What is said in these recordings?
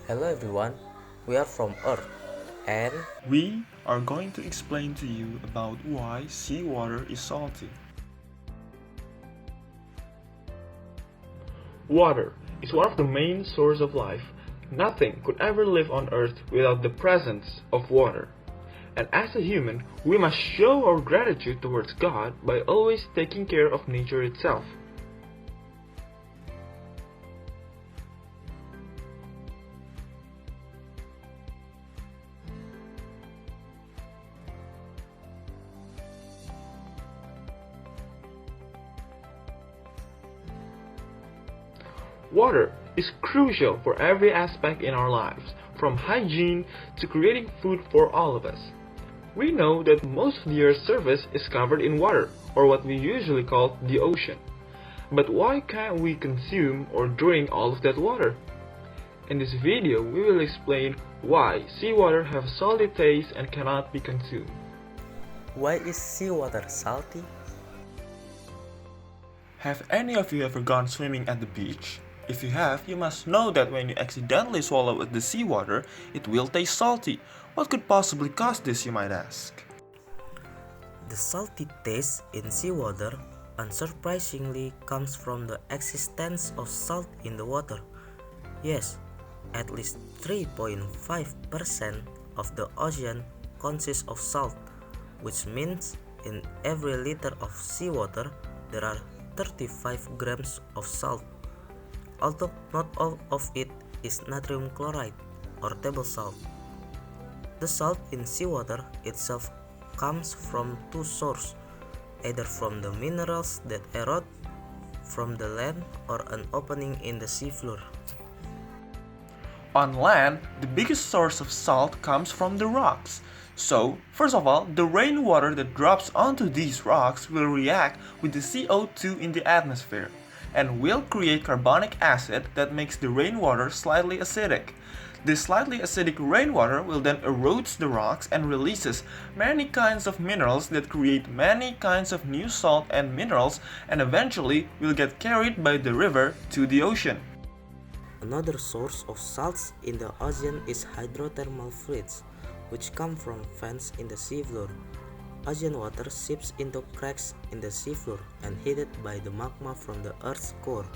Hello everyone, we are from Earth and We are going to explain to you about why seawater is salty. Water is one of the main sources of life. Nothing could ever live on Earth without the presence of water. And as a human, we must show our gratitude towards God by always taking care of nature itself. Water is crucial for every aspect in our lives, from hygiene to creating food for all of us. We know that most of the Earth's surface is covered in water, or what we usually call the ocean. But why can't we consume or drink all of that water? In this video, we will explain why seawater have salty taste and cannot be consumed. why is seawater salty? Have any of you ever gone swimming at the beach? If you have, you must know that when you accidentally swallow the seawater, it will taste salty. What could possibly cause this, you might ask? The salty taste in seawater unsurprisingly comes from the existence of salt in the water. Yes, at least 3.5% of the ocean consists of salt, which means in every liter of seawater there are 35 grams of salt. Although not all of it is natrium chloride or table salt. The salt in seawater itself comes from two sources, either from the minerals that erode from the land or an opening in the seafloor. On land, the biggest source of salt comes from the rocks. So, first of all, the rainwater that drops onto these rocks will react with the CO2 in the atmosphere and will create carbonic acid that makes the rainwater slightly acidic. This slightly acidic rainwater will then erode the rocks and releases many kinds of minerals that create many kinds of new salt and minerals and eventually will get carried by the river to the ocean. Another source of salts in the ocean is hydrothermal fluids, which come from vents in the seafloor. Ocean water seeps into cracks in the seafloor and heated by the magma from the Earth's core.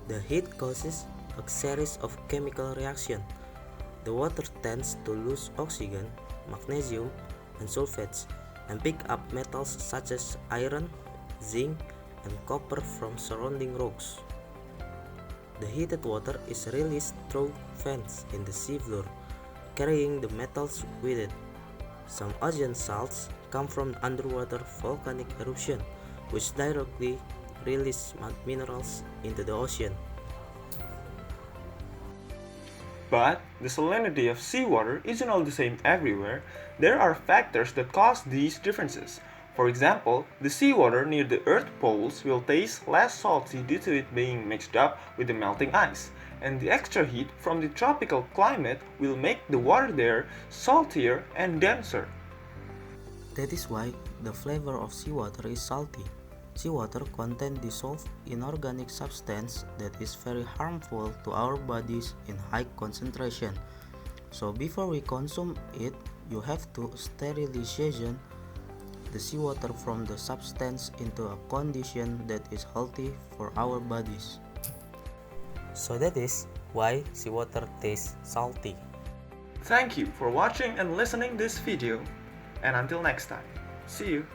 The heat causes a series of chemical reactions. The water tends to lose oxygen, magnesium, and sulfates, and pick up metals such as iron, zinc, and copper from surrounding rocks. The heated water is released through vents in the seafloor, carrying the metals with it. Some ocean salts come from underwater volcanic eruption, which directly release minerals into the ocean. But the salinity of seawater isn't all the same everywhere. There are factors that cause these differences. For example, the seawater near the Earth poles will taste less salty due to it being mixed up with the melting ice, and the extra heat from the tropical climate will make the water there saltier and denser. That is why the flavor of seawater is salty. Seawater contains dissolved inorganic substance that is very harmful to our bodies in high concentration. So before we consume it, you have to sterilization the seawater from the substance into a condition that is healthy for our bodies. So that is why seawater tastes salty. Thank you for watching and listening this video, and until next time, see you.